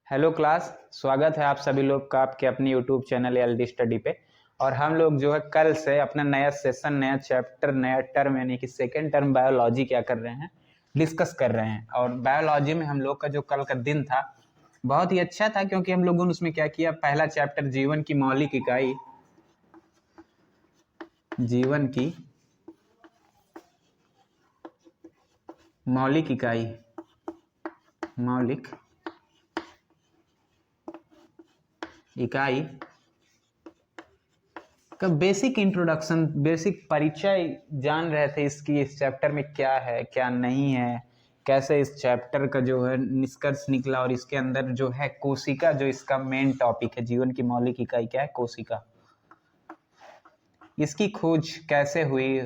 Hello class. स्वागत है आप सभी लोग का आपके अपनी यूट्यूब चैनल एलडी स्टडी पे। और हम लोग जो है कल से अपना नया सेशन, नया चैप्टर, नया टर्म यानी कि सेकेंड टर्म बायोलॉजी क्या कर रहे हैं, डिस्कस कर रहे हैं। और बायोलॉजी में हम लोग का जो कल का दिन था बहुत ही अच्छा था, क्योंकि हम लोगों ने उसमें क्या किया, पहला चैप्टर जीवन की मौलिक इकाई, जीवन की मौलिक इकाई, मौलिक इकाई का बेसिक इंट्रोडक्शन, बेसिक परिचय जान रहे थे इसकी, इस चैप्टर में क्या है क्या नहीं है, कैसे इस चैप्टर का जो है निष्कर्ष निकला। और इसके अंदर जो है कोशिका, जो इसका मेन टॉपिक है, जीवन की मौलिक इकाई क्या है, कोशिका, इसकी खोज कैसे हुई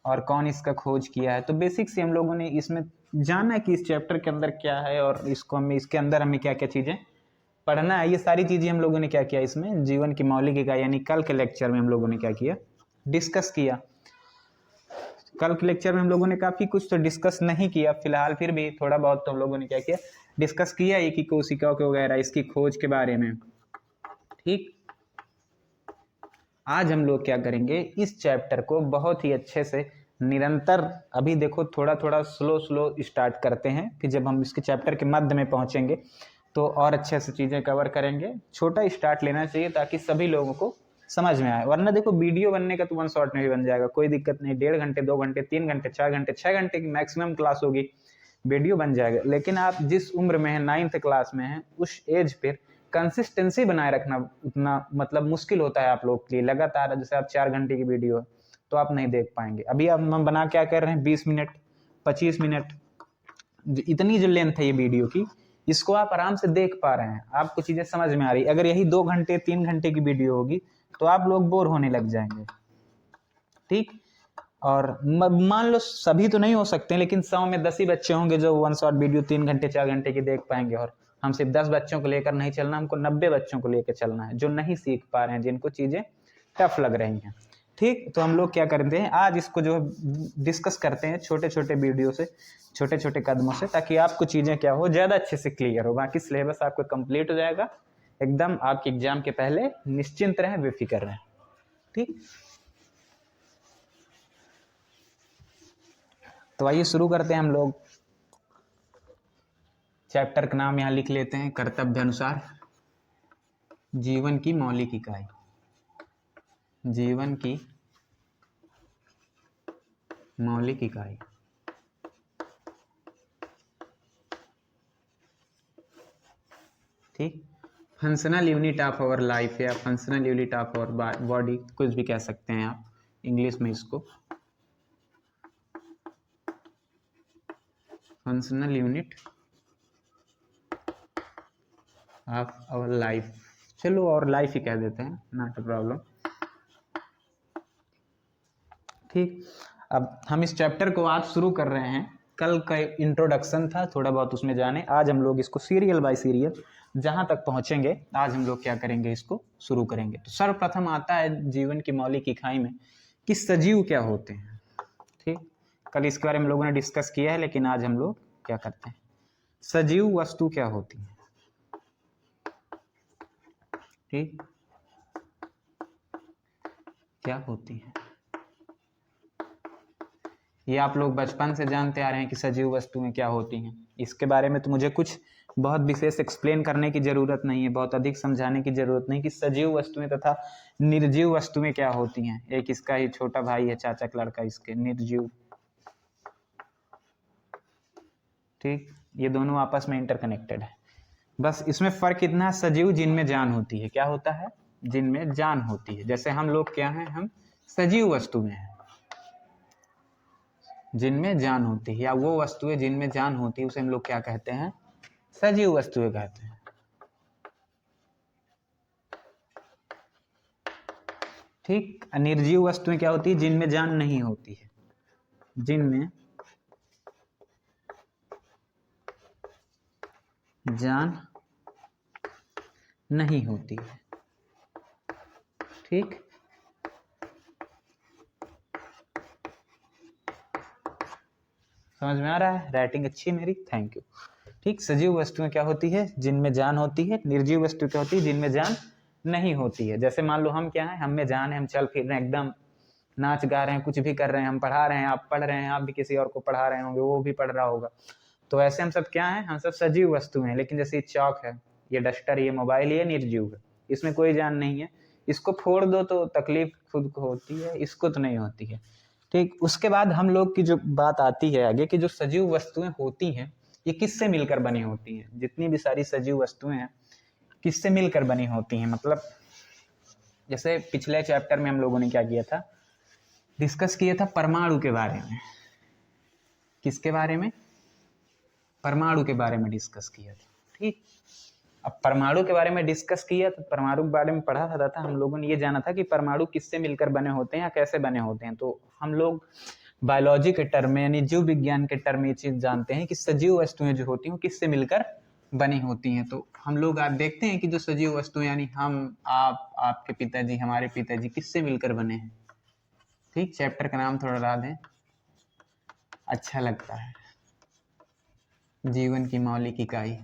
और कौन इसका खोज किया है। तो बेसिक से हम लोगों ने इसमें जाना कि इस चैप्टर के अंदर क्या है और इसको हमें, इसके अंदर हमें क्या क्या चीजें पढ़ना है। ये सारी चीजें हम लोगों ने क्या किया इसमें, जीवन की मौलिक इकाई यानी कल के लेक्चर में हम लोगों ने क्या किया, डिस्कस किया। कल के लेक्चर में हम लोगों ने काफी कुछ तो डिस्कस नहीं किया फिलहाल, फिर भी थोड़ा बहुत तो हम लोगों ने क्या किया, डिस्कस किया है कि कोशिकाओं के वगैरह इसकी खोज के बारे में। ठीक, आज हम लोग क्या करेंगे, इस चैप्टर को बहुत ही अच्छे से निरंतर, अभी देखो थोड़ा थोड़ा स्लो स्लो स्टार्ट करते हैं, फिर जब हम इसके चैप्टर के मध्य में पहुंचेंगे तो और अच्छे से चीज़ें कवर करेंगे। छोटा स्टार्ट लेना चाहिए ताकि सभी लोगों को समझ में आए, वरना देखो वीडियो बनने का तो वन शॉट में भी बन जाएगा, कोई दिक्कत नहीं। 1.5 घंटे, 2 घंटे, 3 घंटे, 4 घंटे, 6 घंटे की मैक्सिमम क्लास होगी, वीडियो बन जाएगा। लेकिन आप जिस उम्र में हैं, 9th क्लास में हैं, उस एज पर कंसिस्टेंसी बनाए रखना उतना मतलब मुश्किल होता है आप लोग के लिए। लगातार जैसे आप 4 घंटे की वीडियो है तो आप नहीं देख पाएंगे। अभी अब हम बना क्या कर रहे हैं, 20 मिनट, 25 मिनट, इतनी जो लेंथ है ये वीडियो की, इसको आप आराम से देख पा रहे हैं, आपको चीजें समझ में आ रही। अगर यही 2 घंटे 3 घंटे की वीडियो होगी तो आप लोग बोर होने लग जाएंगे। ठीक, और मान लो सभी तो नहीं हो सकते, लेकिन 100 में 10 ही बच्चे होंगे जो वन शॉट वीडियो 3 घंटे 4 घंटे की देख पाएंगे। और हम सिर्फ 10 बच्चों को लेकर नहीं चलना, हमको 90 बच्चों को लेकर चलना है जो नहीं सीख पा रहे हैं, जिनको चीजें टफ लग रही हैं। ठीक, तो हम लोग क्या करते हैं, आज इसको जो डिस्कस करते हैं छोटे छोटे वीडियो से, छोटे छोटे कदमों से, ताकि आपको चीजें क्या हो, ज्यादा अच्छे से क्लियर हो। बाकी सिलेबस आपको कंप्लीट हो जाएगा एकदम, आपके एग्जाम के पहले निश्चिंत रहें, बेफिक्र रहें। ठीक, तो आइए शुरू करते हैं हम लोग। चैप्टर का नाम यहाँ लिख लेते हैं, कर्तव्य अनुसार जीवन की मौलिक इकाई, जीवन की मौलिक इकाई। ठीक, functional unit of our life या functional unit of our body, कुछ भी कह सकते हैं आप इंग्लिश में इसको, functional unit of our life. चलो और लाइफ ही कह देते हैं, नॉट अ प्रॉब्लम। ठीक, अब हम इस चैप्टर को आज शुरू कर रहे हैं। कल का इंट्रोडक्शन था, थोड़ा बहुत उसमें जाने। आज हम लोग इसको सीरियल बाय सीरियल जहां तक पहुंचेंगे, आज हम लोग क्या करेंगे, इसको शुरू करेंगे। तो सर्वप्रथम आता है जीवन की मौलिक इकाई में कि सजीव क्या होते हैं। ठीक, कल इसके बारे में हम लोगों ने डिस्कस किया है, लेकिन आज हम लोग क्या करते हैं, सजीव वस्तु क्या होती है। ठीक, क्या होती है, ये आप लोग बचपन से जानते आ रहे हैं कि सजीव वस्तुएं क्या होती हैं। इसके बारे में तो मुझे कुछ बहुत विशेष एक्सप्लेन करने की जरूरत नहीं है, बहुत अधिक समझाने की जरूरत नहीं कि सजीव वस्तुएं तथा निर्जीव वस्तुएं क्या होती हैं। एक इसका ही छोटा भाई है, चाचा का लड़का, इसके निर्जीव। ठीक, ये दोनों आपस में इंटरकनेक्टेड है। बस इसमें फर्क इतना, सजीव जिनमें जान होती है, क्या होता है, जिनमें जान होती है। जैसे हम लोग क्या हैं, हम सजीव वस्तुएं हैं जिनमें जान होती है, या वो वस्तुएं जिनमें जान होती है उसे हम लोग क्या कहते हैं, सजीव वस्तुएं कहते हैं। ठीक, निर्जीव वस्तुएं क्या होती है, जिनमें जान नहीं होती है, जिनमें जान नहीं होती है। ठीक, समझ में आ रहा है, राइटिंग अच्छी है मेरी, थैंक यू। ठीक, सजीव वस्तुएं क्या होती है? जिनमें जान होती है। निर्जीव वस्तु क्या होती है? जिनमें जान नहीं होती है। जैसे मान लो हम क्या है, हम में जान है, हम चल फिर रहे हैं, एकदम नाच गा रहे हैं, कुछ भी कर रहे हैं, हम पढ़ा रहे हैं, आप पढ़ रहे हैं, आप भी किसी और को पढ़ा रहे होंगे, वो भी पढ़ रहा होगा। तो ऐसे हम सब क्या हैं? हम सब सजीव वस्तु हैं। लेकिन जैसे ये चौक है, ये डस्टर, ये मोबाइल, ये निर्जीव है, इसमें कोई जान नहीं है। इसको फोड़ दो तो तकलीफ खुद को होती है, इसको तो नहीं होती है। ठीक, उसके बाद हम लोग की जो बात आती है आगे कि जो सजीव वस्तुएं होती हैं ये किससे मिलकर बनी होती हैं? जितनी भी सारी सजीव वस्तुएं हैं किससे मिलकर बनी होती हैं? मतलब जैसे पिछले चैप्टर में हम लोगों ने क्या किया था? डिस्कस किया था परमाणु के बारे में। किसके बारे में? परमाणु के बारे में डिस्कस किया था। ठीक, अब परमाणु के बारे में डिस्कस किया तो परमाणु के बारे में पढ़ा था हम लोगों ने ये जाना था कि परमाणु किससे मिलकर बने होते हैं या कैसे बने होते हैं। तो हम लोग बायोलॉजी के टर्म में यानी जीव विज्ञान के टर्म में ये चीज जानते हैं कि सजीव वस्तुएं जो होती हैं किससे मिलकर बनी होती हैं। तो हम लोग आप देखते हैं कि जो सजीव वस्तुएं यानी हम, आप, आपके पिताजी, हमारे पिताजी किससे मिलकर बने हैं। ठीक, चैप्टर का नाम थोड़ा ला दें, अच्छा लगता है। जीवन की मौलिक इकाई।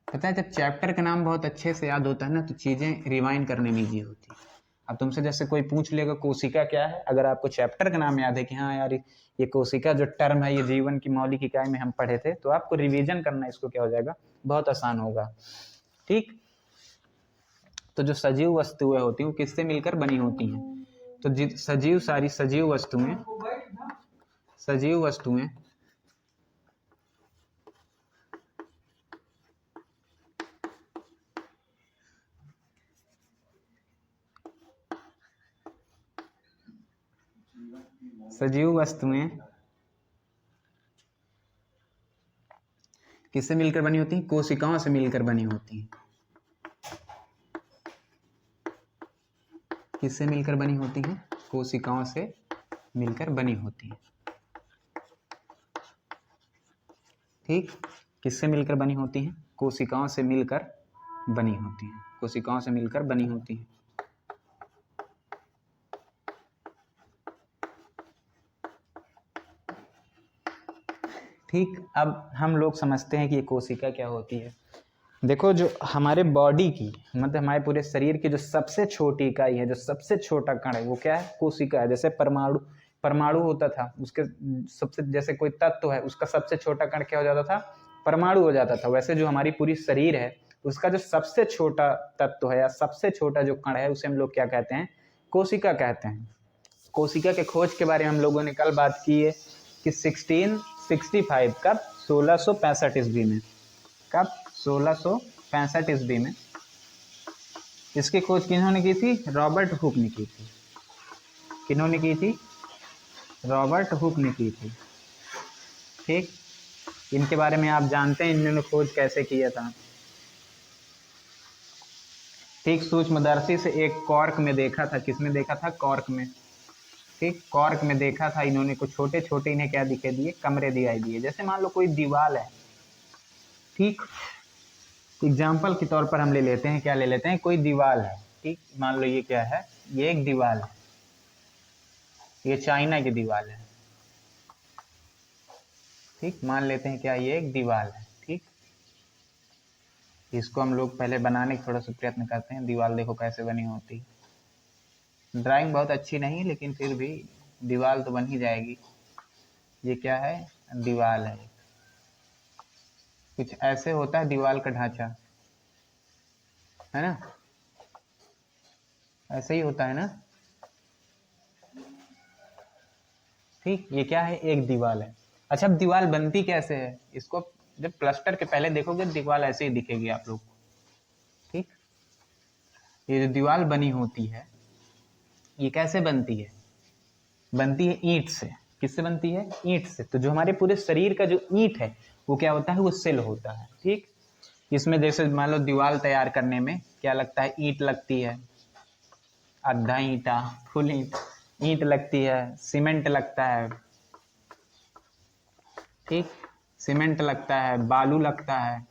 पता है जब चैप्टर का नाम बहुत अच्छे से याद होता है ना तो चीजें रिवाइंड करने में ईजी होती है। अब तुमसे जैसे कोई पूछ लेगा कोशिका क्या है, अगर आपको चैप्टर का नाम याद है कि हाँ यार ये कोशिका जो टर्म है ये जीवन की मौलिक इकाई में हम पढ़े थे, तो आपको रिवीजन करना इसको क्या हो जाएगा, बहुत आसान होगा। ठीक, तो जो सजीव वस्तुएं होती हैं वो किससे मिलकर बनी होती हैं? तो सजीव, सारी सजीव वस्तुएं, सजीव वस्तुएं सजीव वस्तुएं किससे मिलकर बनी होती हैं? कोशिकाओं से मिलकर बनी होती हैं। किससे मिलकर बनी होती हैं? कोशिकाओं से मिलकर बनी होती हैं। ठीक, किससे मिलकर बनी होती हैं? कोशिकाओं से मिलकर बनी होती हैं। कोशिकाओं से मिलकर बनी होती हैं। ठीक, अब हम लोग समझते हैं कि ये कोशिका क्या होती है। देखो जो हमारे बॉडी की, मतलब हमारे पूरे शरीर की जो सबसे छोटी इकाई है, जो सबसे छोटा कण है, वो क्या है? कोशिका है। जैसे परमाणु, परमाणु होता था, उसके सबसे, जैसे कोई तत्व है उसका सबसे छोटा कण क्या हो जाता था? परमाणु हो जाता था। वैसे जो हमारी पूरी शरीर है उसका जो सबसे छोटा तत्व है या सबसे छोटा जो कण है उसे हम लोग क्या कहते हैं? कोशिका कहते हैं। कोशिका के खोज के बारे में हम लोगों ने कल बात की है कि 1665 कब? 1665 ईस्वी में। कब? 1665 ईस्वी में। इसकी खोज किन्होंने की थी? रॉबर्ट हुक ने की थी। किन्होंने की थी? रॉबर्ट हुक ने की थी। ठीक, इनके बारे में आप जानते हैं इन्होंने खोज कैसे किया था। ठीक, सूक्ष्मदर्शी से एक कॉर्क में देखा था। किसमें देखा था? कॉर्क में। ठीक, कॉर्क में देखा था इन्होंने, कुछ छोटे छोटे इन्हें क्या दिखे दिए? कमरे दिखाई दिए। जैसे मान लो कोई दीवार है, ठीक, एग्जाम्पल के तौर पर हम ले लेते हैं, क्या ले लेते हैं? कोई दीवार है। ठीक, मान लो ये क्या है? ये एक दीवार है, ये चाइना की दीवार है। ठीक, मान लेते हैं क्या ये एक दीवार है। ठीक, इसको हम लोग पहले बनाने का थोड़ा सा प्रयत्न करते हैं। दीवार देखो कैसे बनी होती है। ड्राइंग बहुत अच्छी नहीं है लेकिन फिर भी दीवार तो बन ही जाएगी। ये क्या है? दीवार है। कुछ ऐसे होता है दीवार का ढांचा, है ना? ऐसे ही होता है ना? ठीक, ये क्या है? एक दीवार है। अच्छा, अब दीवार बनती कैसे है? इसको जब प्लास्टर के पहले देखोगे दीवार ऐसे ही दिखेगी आप लोग। ठीक, ये जो दीवार बनी होती है ये कैसे बनती है? बनती है ईंट से। किससे बनती है? ईंट से। तो जो हमारे पूरे शरीर का जो ईंट है वो क्या होता है? वो सेल होता है। ठीक, इसमें जैसे मान लो दीवार तैयार करने में क्या लगता है? ईंट लगती है, आधा ईंटा, फुल ईंट, ईंट लगती है, सीमेंट लगता है। ठीक, सीमेंट लगता है, बालू लगता है,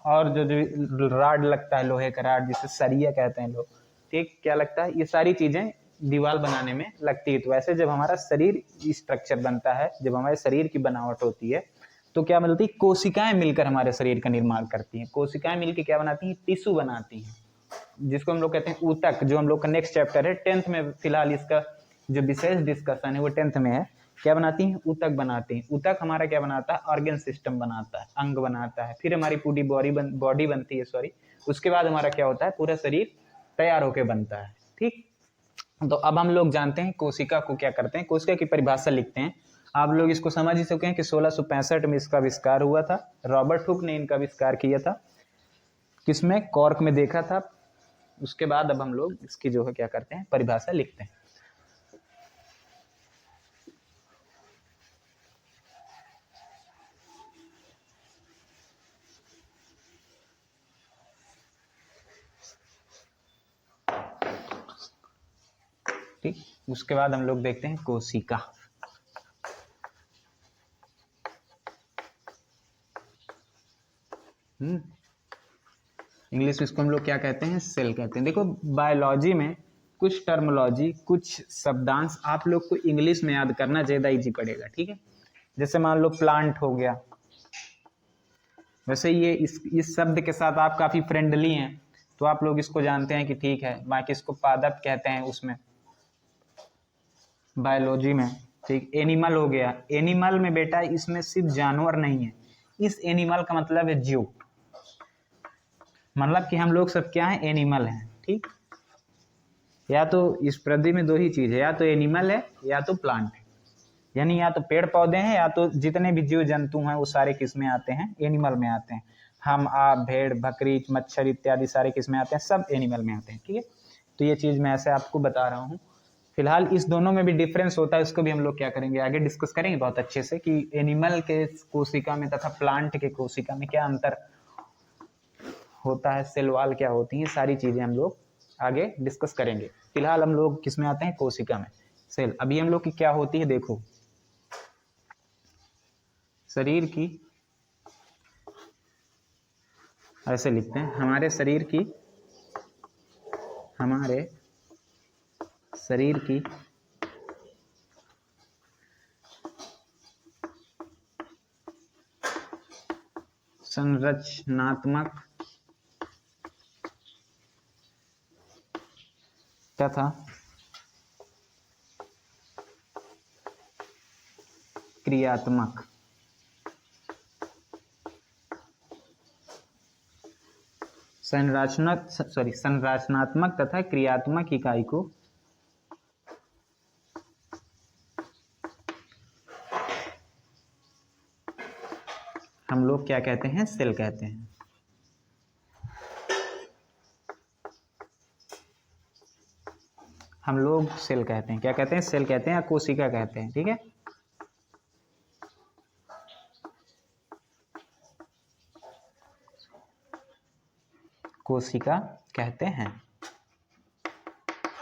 और जो राड लगता है, लोहे का राड जिसे सरिया कहते हैं लोग। ठीक, क्या लगता है? ये सारी चीजें दीवार बनाने में लगती है। तो वैसे जब हमारा शरीर स्ट्रक्चर बनता है, जब हमारे शरीर की बनावट होती है, तो क्या मिलती है, कोशिकाएं मिलकर हमारे शरीर का निर्माण करती हैं। कोशिकाएं मिलकर क्या बनाती हैं, टिश्यू बनाती हैं, जिसको हम लोग कहते हैं ऊतक, जो हम लोग का नेक्स्ट चैप्टर है 10th में। फिलहाल इसका जो विशेष डिस्कशन है वो 10th में है। क्या बनाती हैं, ऊतक बनाती हैं। ऊतक हमारा क्या बनाता है, ऑर्गन सिस्टम बनाता है, अंग बनाता है। फिर हमारी पूरी बॉडी बनती है, सॉरी। उसके बाद हमारा क्या होता है, पूरा शरीर तैयार होकर बनता है। ठीक, तो अब हम लोग जानते हैं कोशिका को क्या करते हैं, कोशिका की परिभाषा लिखते हैं। आप लोग इसको समझ ही सके हैं कि 1665 में इसका आविष्कार हुआ था। रॉबर्ट हुक ने इनका आविष्कार किया था। किसमें, कॉर्क में देखा था। उसके बाद अब हम लोग इसकी जो है क्या करते हैं, परिभाषा लिखते हैं। ठीक, उसके बाद हम लोग देखते हैं कोशिका। इंग्लिश में इसको हम लोग क्या कहते हैं, सेल कहते हैं। देखो बायोलॉजी में कुछ टर्मोलॉजी, कुछ शब्दांश आप लोग को इंग्लिश में याद करना ज्यादा इजी पड़ेगा। ठीक है, जैसे मान लो प्लांट हो गया, वैसे ये इस शब्द के साथ आप काफी फ्रेंडली हैं, तो आप लोग इसको जानते हैं कि ठीक है। बाकी इसको पादप कहते हैं उसमें, बायोलॉजी में। ठीक, एनिमल हो गया, एनिमल में बेटा इसमें सिर्फ जानवर नहीं है, इस एनिमल का मतलब है जीव, मतलब कि हम लोग सब क्या है, एनिमल हैं। ठीक, या तो इस पृथ्वी में दो ही चीज है, या तो एनिमल है या तो प्लांट है। यानी या तो पेड़ पौधे हैं, या तो जितने भी जीव जंतु हैं वो सारे किस में आते हैं, एनिमल में आते हैं। हम, आप, भेड़, बकरी, मच्छर इत्यादि सारे किस में आते हैं, सब एनिमल में आते हैं। ठीक है, तो ये चीज मैं ऐसे आपको बता रहा हूँ। फिलहाल इस दोनों में भी डिफरेंस होता है, उसको भी हम लोग क्या करेंगे, आगे डिस्कस करेंगे बहुत अच्छे से, कि एनिमल के कोशिका में तथा प्लांट के कोशिका में क्या अंतर होता है, सेल वॉल क्या होती है, सारी चीजें हम लोग आगे डिस्कस करेंगे। फिलहाल हम लोग किस में आते हैं, कोशिका में, सेल। अभी हम लोग की क्या होती है, देखो शरीर की, ऐसे लिखते हैं, हमारे शरीर की संरचनात्मक तथा क्रियात्मक संरचनात्मक तथा क्रियात्मक इकाई को हम लोग क्या कहते हैं, सेल कहते हैं। हम लोग सेल कहते हैं, क्या कहते हैं, सेल कहते हैं या कोशिका कहते हैं। ठीक है, कोशिका कहते हैं।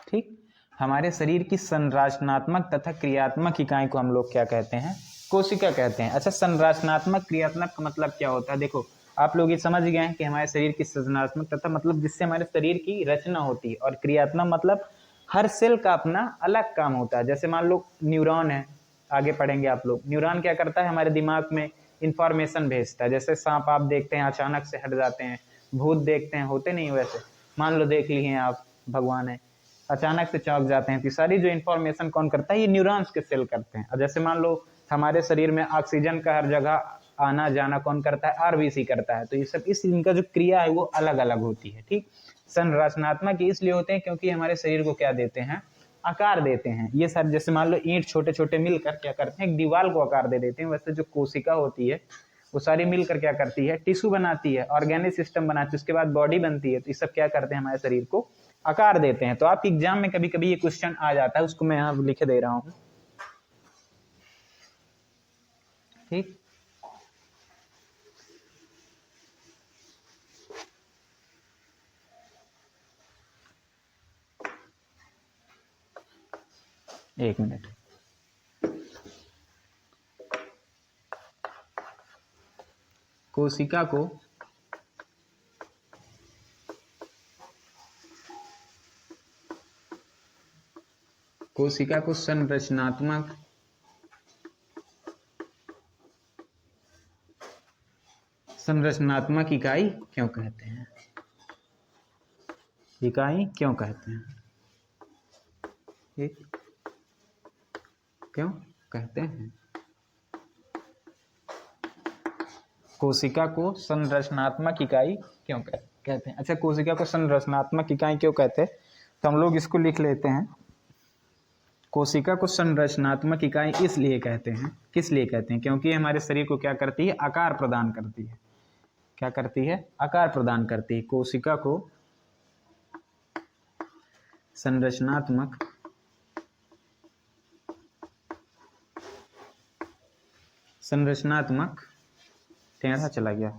ठीक, हमारे शरीर की संरचनात्मक तथा क्रियात्मक इकाई को हम लोग क्या कहते हैं, कोशिका कहते हैं। अच्छा, संरचनात्मक क्रियात्मक का मतलब क्या होता है, देखो आप लोग ये समझ गए हैं कि हमारे शरीर की संरचनात्मक तथा मतलब जिससे हमारे शरीर की रचना होती है, और क्रियात्मक मतलब हर सेल का अपना अलग काम होता है। जैसे मान लो न्यूरॉन है, आगे पढ़ेंगे आप लोग, न्यूरॉन क्या करता है, हमारे दिमाग में इंफॉर्मेशन भेजता है। जैसे सांप आप देखते हैं अचानक से हट जाते हैं, भूत देखते हैं, होते नहीं वैसे, मान लो देख लिए हैं आप, भगवान है, अचानक से चौंक जाते हैं, तो सारी जो इन्फॉर्मेशन कौन करता है, ये न्यूरॉन्स के सेल करते हैं। और जैसे मान लो हमारे शरीर में ऑक्सीजन का हर जगह आना जाना कौन करता है, आरबीसी करता है। तो ये सब इस इनका जो क्रिया है वो अलग अलग होती है। ठीक, संरचनात्मक इसलिए होते हैं क्योंकि हमारे शरीर को क्या देते हैं, आकार देते हैं। ये सब जैसे मान लो ईंट छोटे छोटे मिलकर क्या करते हैं, एक दीवार को आकार दे देते हैं। वैसे जो कोशिका होती है वो सारी मिलकर क्या करती है, टिश्यू बनाती है, ऑर्गेनिक सिस्टम बनाती है, उसके बाद बॉडी बनती है। तो ये सब क्या करते हैं, हमारे शरीर को आकार देते हैं। तो आप एग्जाम में कभी कभी ये क्वेश्चन आ जाता है, उसको मैं यहाँ लिख दे रहा हूँ। ठीक, एक मिनट। कोशिका को कोशिका को संरचनात्मक इकाई क्यों कहते हैं? इकाई क्यों कहते हैं? क्यों कहते हैं? कोशिका को संरचनात्मक इकाई क्यों कहते हैं? अच्छा, कोशिका को संरचनात्मक इकाई क्यों कहते हैं, तो हम लोग इसको लिख लेते हैं। कोशिका को संरचनात्मक इकाई इसलिए कहते हैं, किस लिए कहते हैं? क्योंकि हमारे शरीर को क्या करती है? आकार प्रदान करती है। क्या करती है? आकार प्रदान करती है। कोशिका को संरचनात्मक टेढ़ा चला गया।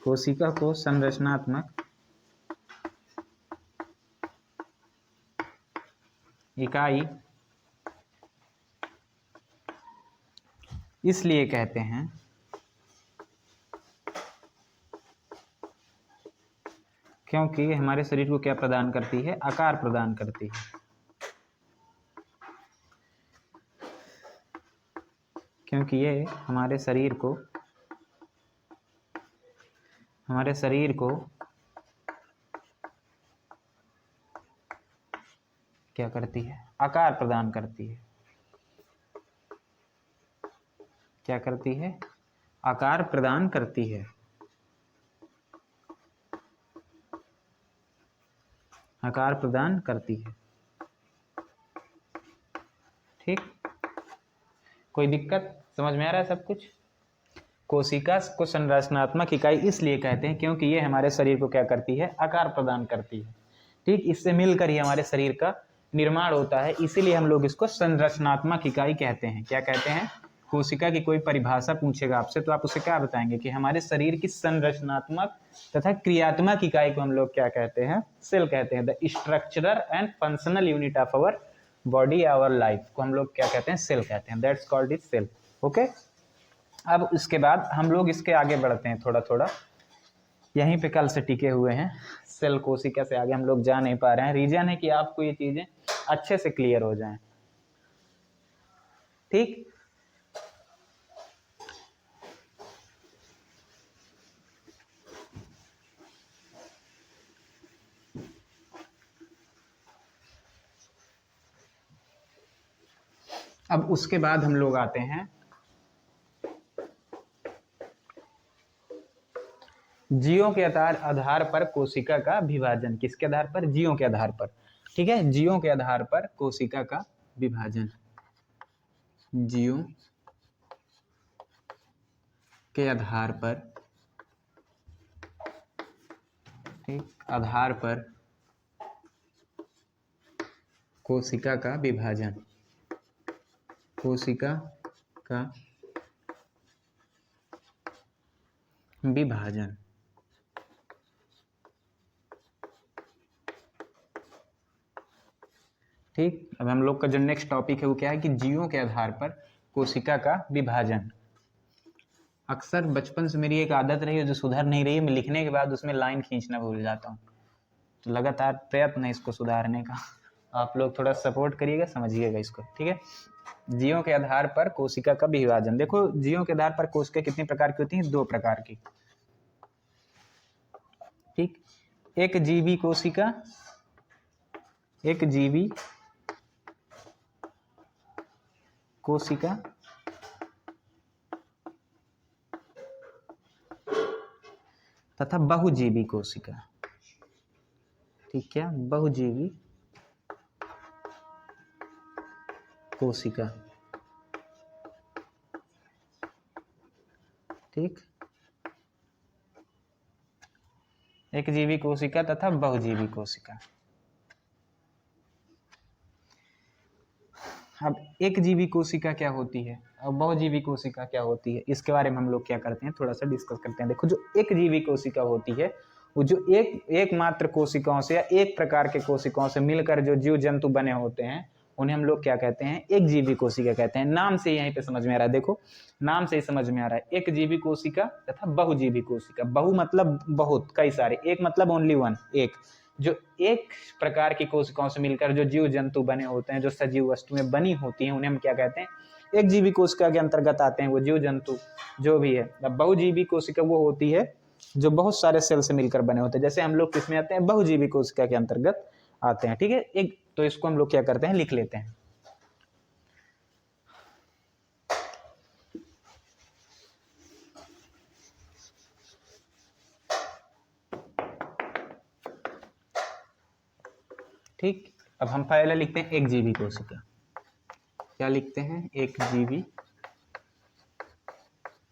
कोशिका को संरचनात्मक इकाई इसलिए कहते हैं क्योंकि हमारे शरीर को क्या प्रदान करती है? आकार प्रदान करती है। क्योंकि ये हमारे शरीर को क्या करती है? आकार प्रदान करती है। क्या करती है? आकार प्रदान करती है। आकार प्रदान करती है। ठीक, कोई दिक्कत? समझ में आ रहा है सब कुछ? कोशिका को संरचनात्मक इकाई इसलिए कहते हैं क्योंकि ये हमारे शरीर को क्या करती है? आकार प्रदान करती है। ठीक, इससे मिलकर ही हमारे शरीर का निर्माण होता है, इसीलिए हम लोग इसको संरचनात्मक इकाई कहते हैं। क्या कहते हैं? कोशिका की कोई परिभाषा पूछेगा आपसे तो आप उसे क्या बताएंगे कि हमारे शरीर की संरचनात्मक तथा क्रियात्मक इकाई को हम लोग क्या कहते हैं? सेल कहते हैं। The structural and functional unit of our body, our life को हम लोग क्या कहते हैं? सेल कहते हैं। That's called is cell. Okay, अब इसके बाद हम लोग इसके आगे बढ़ते हैं थोड़ा थोड़ा। यहीं पे कल से टिके हुए हैं, सेल कोशिका से आगे हम लोग जा नहीं पा रहे हैं। रीजन है कि आपको ये चीजें अच्छे से क्लियर हो जाएं। ठीक, अब उसके बाद हम लोग आते हैं जीवों के आधार पर कोशिका का विभाजन। किसके आधार पर? जीवों के आधार पर। ठीक है, जीवों के आधार पर कोशिका का विभाजन। जीवों के आधार पर, ठीक, आधार पर कोशिका का विभाजन। कोशिका का विभाजन। ठीक, अब हम लोग का जो नेक्स्ट टॉपिक है वो क्या है कि जीवों के आधार पर कोशिका का विभाजन। अक्सर बचपन से मेरी एक आदत रही है जो सुधर नहीं रही है, मैं लिखने के बाद उसमें लाइन खींचना भूल जाता हूँ, तो लगातार प्रयत्न है इसको सुधारने का। आप लोग थोड़ा सपोर्ट करिएगा, समझिएगा इसको। ठीक है, जीवों के आधार पर कोशिका का विभाजन। देखो, जीवों के आधार पर कोशिका कितने प्रकार की होती हैं? 2 प्रकार की। ठीक, एक जीवी कोशिका, एक जीवी कोशिका तथा बहुजीवी कोशिका। ठीक, क्या? बहुजीवी कोशिका। ठीक, एक जीवी कोशिका तथा बहुजीवी कोशिका। अब एक जीवी कोशिका क्या होती है और बहुजीवी कोशिका क्या होती है, इसके बारे में हम लोग क्या करते हैं? थोड़ा सा डिस्कस करते हैं। देखो, जो एक जीवी कोशिका होती है वो जो एकमात्र कोशिकाओं से या एक प्रकार के कोशिकाओं से मिलकर जो जीव जंतु बने होते हैं उन्हें हम लोग क्या कहते हैं? एक जीवी कोशिका कहते हैं। नाम से यहीं पे समझ में आ रहा है। देखो, नाम से ही समझ में आ रहा है। एक जीवी कोशिका तथा बहुजीवी कोशिका। बहु मतलब बहुत, कई सारे। एक मतलब ओनली वन, एक। जो एक प्रकार की कोशिकाओं से मिलकर जो जीव जंतु बने होते हैं, जो सजीव वस्तुएं बनी होती हैं, उन्हें हम क्या कहते हैं, एक जीवी कोशिका के अंतर्गत आते हैं वो जीव जंतु जो भी है। अब बहुजीवी कोशिका वो होती है जो बहुत सारे सेल से मिलकर बने होते हैं, जैसे हम लोग किसमें आते हैं, बहुजीवी कोशिका के अंतर्गत आते हैं। ठीक है, एक तो इसको हम लोग क्या करते हैं, लिख लेते हैं। ठीक, अब हम पहले लिखते हैं एक जीवी कोशिका। क्या लिखते हैं, एक जीवी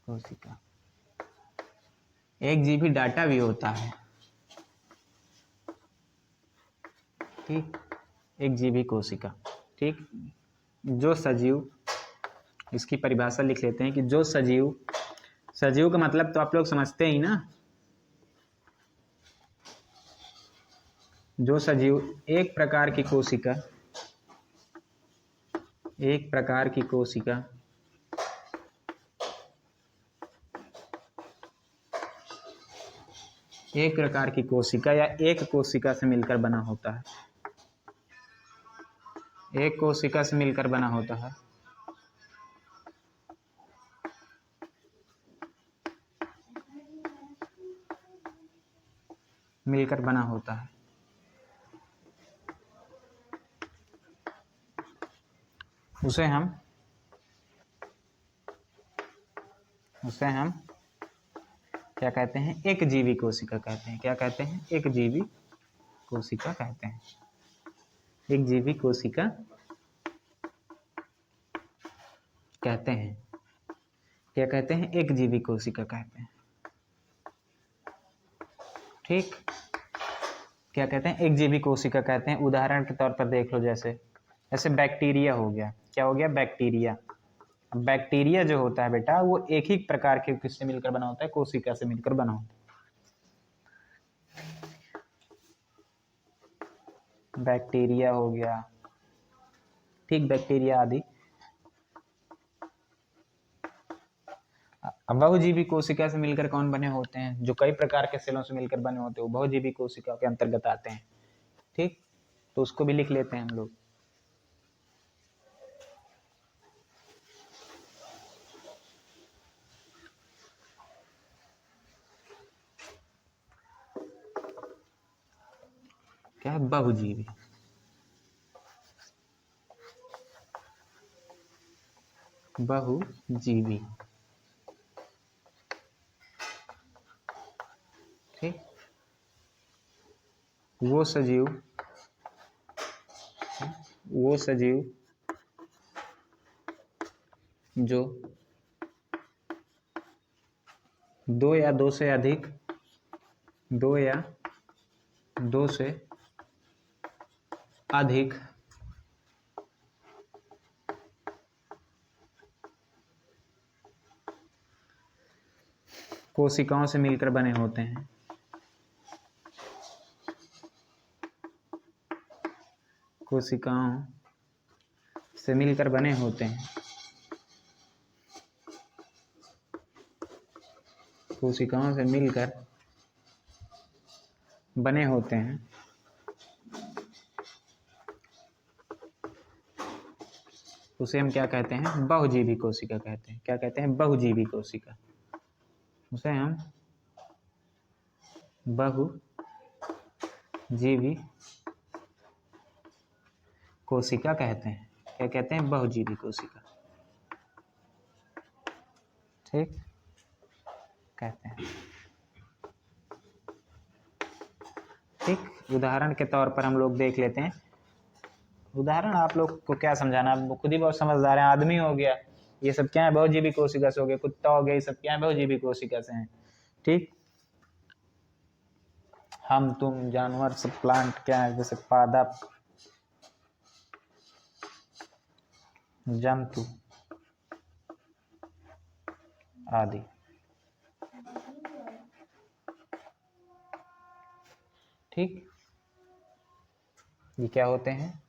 कोशिका। एक जीबी डाटा भी होता है। ठीक, एक जीबी कोशिका। ठीक, जो सजीव, इसकी परिभाषा लिख लेते हैं कि जो सजीव, सजीव का मतलब तो आप लोग समझते ही ना, जो सजीव एक प्रकार की कोशिका, एक प्रकार की कोशिका एक प्रकार की कोशिका या एक कोशिका से मिलकर बना होता है, एक कोशिका से मिलकर बना होता है। मिलकर बना होता है। उसे हम क्या कहते हैं, एक जीवी कोशिका कहते हैं। क्या कहते हैं, एक जीवी कोशिका कहते हैं। एक जीवी कोशिका कहते हैं। क्या कहते हैं, एक जीवी कोशिका कहते हैं। ठीक, क्या कहते हैं, एक जीवी कोशिका कहते हैं। उदाहरण के तौर पर देख लो, जैसे बैक्टीरिया हो गया। क्या हो गया, बैक्टीरिया। बैक्टीरिया जो होता है बेटा, वो एक ही प्रकार के किससे मिलकर बना होता है, कोशिका से मिलकर बना होता है। बैक्टीरिया हो गया, ठीक, बैक्टीरिया आदि। अब बहुजीवी कोशिका से मिलकर कौन बने होते हैं, जो कई प्रकार के सेलों से मिलकर बने होते हैं, वो बहुजीवी कोशिका के अंतर्गत आते हैं। ठीक, तो उसको भी लिख लेते हैं हम लोग। क्या है, बहुजीवी। बहुजीवी। ठीक, वो सजीव जो दो या दो से अधिक कोशिकाओं से मिलकर बने होते हैं। कोशिकाओं से मिलकर बने होते हैं। कोशिकाओं से मिलकर बने होते हैं। उसे हम क्या कहते हैं, बहुजीवी कोशिका कहते हैं। क्या कहते हैं, बहुजीवी कोशिका। उसे हम बहुजीवी कोशिका कहते हैं। क्या कहते हैं, बहुजीवी कोशिका। ठीक, कहते हैं। ठीक, उदाहरण के तौर पर हम लोग देख लेते हैं। उदाहरण आप लोग को क्या समझाना, आप खुद ही बहुत समझदार हैं। आदमी हो गया, ये सब क्या है, बहुजीवी कोशिका से हो गए। कुत्ता हो गया, ये सब क्या है, बहुजीवी कोशिका से हैं। ठीक, हम तुम जानवर सब प्लांट क्या है, जैसे पौधा, जंतु आदि। ठीक, ये क्या होते हैं,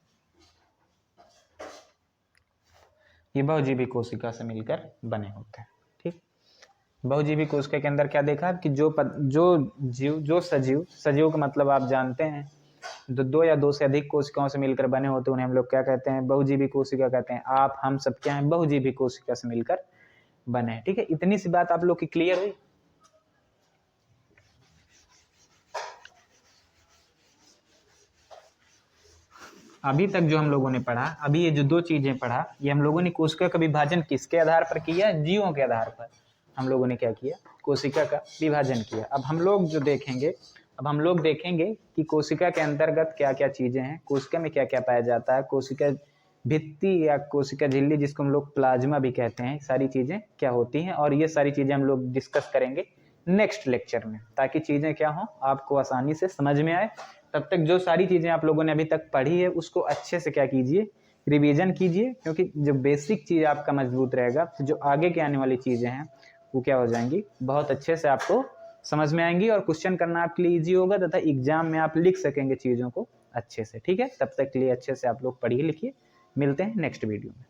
ये बहुजीवी कोशिका से मिलकर बने होते हैं। ठीक, बहुजीवी कोशिका के अंदर क्या देखा कि जो सजीव का मतलब आप जानते हैं दो या दो से अधिक कोशिकाओं से मिलकर बने होते उन्हें हम लोग क्या कहते हैं, बहुजीवी कोशिका कहते हैं। आप हम सब क्या हैं, बहुजीवी कोशिका से मिलकर बने हैं। ठीक है, इतनी सी बात आप लोग की क्लियर हुई। अभी तक जो हम लोगों ने पढ़ा, अभी ये जो दो चीजें पढ़ा, ये हम लोगों ने कोशिका का विभाजन किसके आधार पर किया, जीवों के आधार पर हम लोगों ने क्या किया, कोशिका का विभाजन किया। अब हम लोग जो देखेंगे, अब हम लोग देखेंगे कि कोशिका के अंतर्गत क्या क्या चीजें हैं, कोशिका में क्या क्या पाया जाता है, कोशिका भित्ति या कोशिका झिल्ली जिसको हम लोग प्लाज्मा भी कहते हैं, सारी चीजें क्या होती हैं, और ये सारी चीजें हम लोग डिस्कस करेंगे नेक्स्ट लेक्चर में, ताकि चीजें क्या हो, आपको आसानी से समझ में आए। तब तक जो सारी चीजें आप लोगों ने अभी तक पढ़ी है उसको अच्छे से क्या कीजिए, रिवीजन कीजिए, क्योंकि जो बेसिक चीज आपका मजबूत रहेगा तो जो आगे के आने वाली चीजें हैं वो क्या हो जाएंगी, बहुत अच्छे से आपको समझ में आएंगी, और क्वेश्चन करना आपके लिए इजी होगा तथा एग्जाम में आप लिख सकेंगे चीजों को अच्छे से। ठीक है, तब तक के लिए अच्छे से आप लोग पढ़िए लिखिए। मिलते हैं नेक्स्ट वीडियो में।